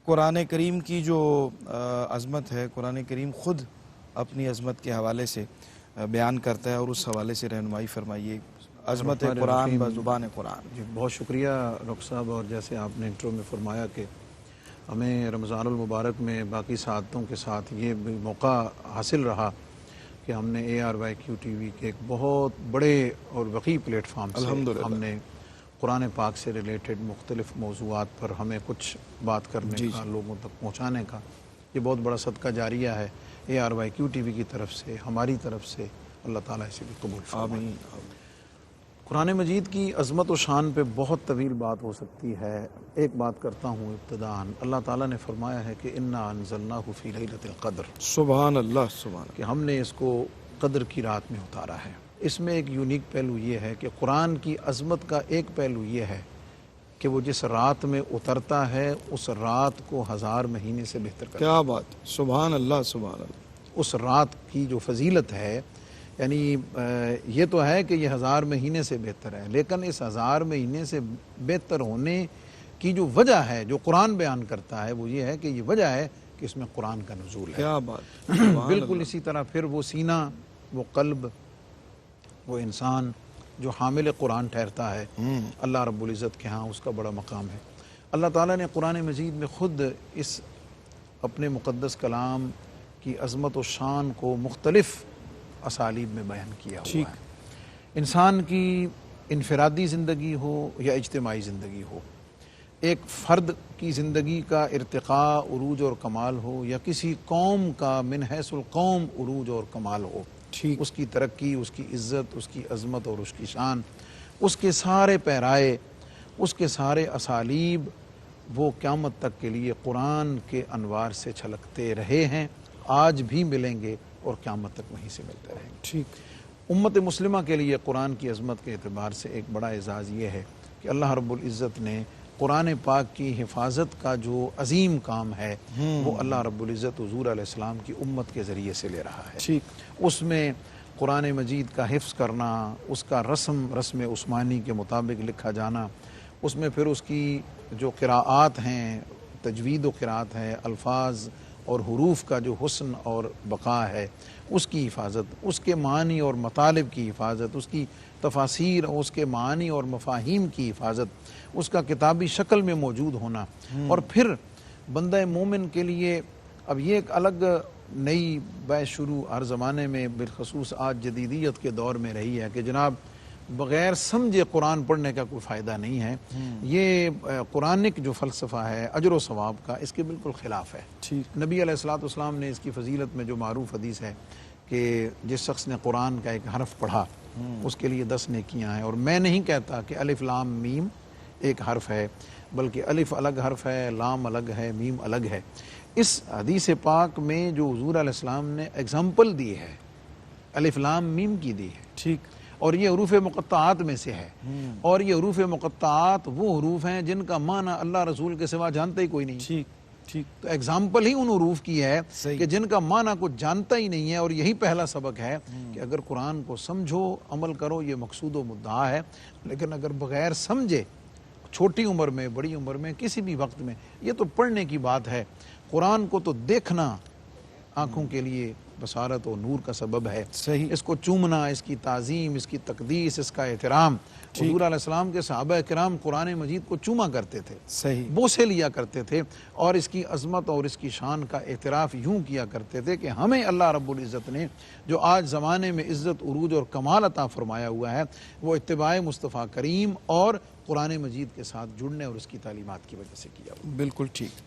قرآن کریم کی جو عظمت ہے، قرآن کریم خود اپنی عظمت کے حوالے سے بیان کرتا ہے اور اس حوالے سے رہنمائی فرمائیے. عظمت قرآن بزبان قرآن. جی بہت شکریہ ڈاکٹر صاحب. اور جیسے آپ نے انٹرو میں فرمایا کہ ہمیں رمضان المبارک میں باقی سعادتوں کے ساتھ یہ بھی موقع حاصل رہا کہ ہم نے ARYQ-TV کے ایک بہت بڑے اور وسیع پلیٹ فارم سے ہم نے قرآن پاک سے ریلیٹڈ مختلف موضوعات پر ہمیں کچھ بات کرنے کا، لوگوں تک پہنچانے کا یہ بہت بڑا صدقہ جاریہ ہے ARYQ-TV کی طرف سے، ہماری طرف سے. اللہ تعالیٰ اسے بھی قبول فرمائے. آمین. قرآن مجید کی عظمت و شان پہ بہت طویل بات ہو سکتی ہے. ایک بات کرتا ہوں ابتداً. اللہ تعالیٰ نے فرمایا ہے کہ اِنَّا أَنزَلْنَاهُ فِي لَيْلَةِ الْقَدْرِ. سبحان اللہ، سبحان اللہ. کہ ہم نے اس کو قدر کی رات میں اتارا ہے. اس میں ایک یونیک پہلو یہ ہے کہ قرآن کی عظمت کا ایک پہلو یہ ہے کہ وہ جس رات میں اترتا ہے اس رات کو 1000 مہینے سے بہتر کرتا ہے. کیا بات. سبحان اللہ، سبحان اللہ. اس رات کی جو فضیلت ہے، یعنی یہ تو ہے کہ یہ 1000 مہینے سے بہتر ہے، لیکن اس 1000 مہینے سے بہتر ہونے کی جو وجہ ہے، جو قرآن بیان کرتا ہے، وہ یہ ہے کہ یہ وجہ ہے کہ اس میں قرآن کا نزول ہے. کیا بات. بالکل اسی طرح پھر وہ سینہ، وہ قلب، وہ انسان جو حامل قرآن ٹھہرتا ہے، اللہ رب العزت کے ہاں اس کا بڑا مقام ہے. اللہ تعالیٰ نے قرآن مجید میں خود اس اپنے مقدس کلام کی عظمت و شان کو مختلف اسالیب میں بیان کیا ہوا ہے. انسان کی انفرادی زندگی ہو یا اجتماعی زندگی ہو، ایک فرد کی زندگی کا ارتقاء، عروج اور کمال ہو، یا کسی قوم کا من حیث القوم عروج اور کمال ہو، اس کی ترقی، اس کی عزت، اس کی عظمت اور اس کی شان، اس کے سارے پیرائے، اس کے سارے اسالیب وہ قیامت تک کے لیے قرآن کے انوار سے چھلکتے رہے ہیں، آج بھی ملیں گے اور قیامت تک وہیں سے ملتے رہیں گے. امت مسلمہ کے لیے قرآن کی عظمت کے اعتبار سے ایک بڑا اعزاز یہ ہے کہ اللہ رب العزت نے قرآن پاک کی حفاظت کا جو عظیم کام ہے وہ اللہ رب العزت حضور علیہ السلام کی امت کے ذریعے سے لے رہا ہے. اس میں قرآن مجید کا حفظ کرنا، اس کا رسم عثمانی کے مطابق لکھا جانا، اس میں پھر اس کی جو قراءات ہیں، تجوید و قراءت ہے، الفاظ اور حروف کا جو حسن اور بقا ہے اس کی حفاظت، اس کے معنی اور مطالب کی حفاظت، اس کی تفاسیر اور اس کے معنی اور مفاہیم کی حفاظت، اس کا کتابی شکل میں موجود ہونا. اور پھر بندہ مومن کے لیے اب یہ ایک الگ نئی بحث شروع ہر زمانے میں، بالخصوص آج جدیدیت کے دور میں رہی ہے کہ جناب بغیر سمجھے قرآن پڑھنے کا کوئی فائدہ نہیں ہے. یہ قرآنک جو فلسفہ ہے اجر و ثواب کا، اس کے بالکل خلاف ہے. نبی علیہ السلام نے اس کی فضیلت میں جو معروف حدیث ہے کہ جس شخص نے قرآن کا ایک حرف پڑھا اس کے لیے 10 نیکیاں ہیں. اور میں نہیں کہتا کہ الف لام میم ایک حرف ہے، بلکہ الف الگ حرف ہے، لام الگ ہے، میم الگ ہے. اس حدیث پاک میں جو حضور علیہ السلام نے اگزامپل دی ہے الف لام میم کی دی ہے، اور یہ حروف مقطعات میں سے ہے. اور یہ حروف مقطعات وہ حروف ہیں جن کا معنی اللہ رسول کے سوا جانتا ہی کوئی نہیں. تو ایگزامپل ہی ان حروف کی ہے کہ جن کا معنی کچھ جانتا ہی نہیں ہے. اور یہی پہلا سبق ہے کہ اگر قرآن کو سمجھو، عمل کرو، یہ مقصود و مدعا ہے. لیکن اگر بغیر سمجھے، چھوٹی عمر میں، بڑی عمر میں، کسی بھی وقت میں، یہ تو پڑھنے کی بات ہے. قرآن کو تو دیکھنا آنکھوں کے لیے بصارت و نور کا سبب ہے. اس کو چومنا، اس کی تعظیم، اس کی تقدیس، اس کا احترام. حضور علیہ السلام کے صحابہ کرام قرآن مجید کو چوما کرتے تھے، بوسے لیا کرتے تھے، اور اس کی عظمت اور اس کی شان کا اعتراف یوں کیا کرتے تھے کہ ہمیں اللہ رب العزت نے جو آج زمانے میں عزت، عروج اور کمال عطا فرمایا ہوا ہے وہ اتباع مصطفیٰ کریم اور قرآن مجید کے ساتھ جڑنے اور اس کی تعلیمات کی وجہ سے کیا ہوا. بالکل ٹھیک.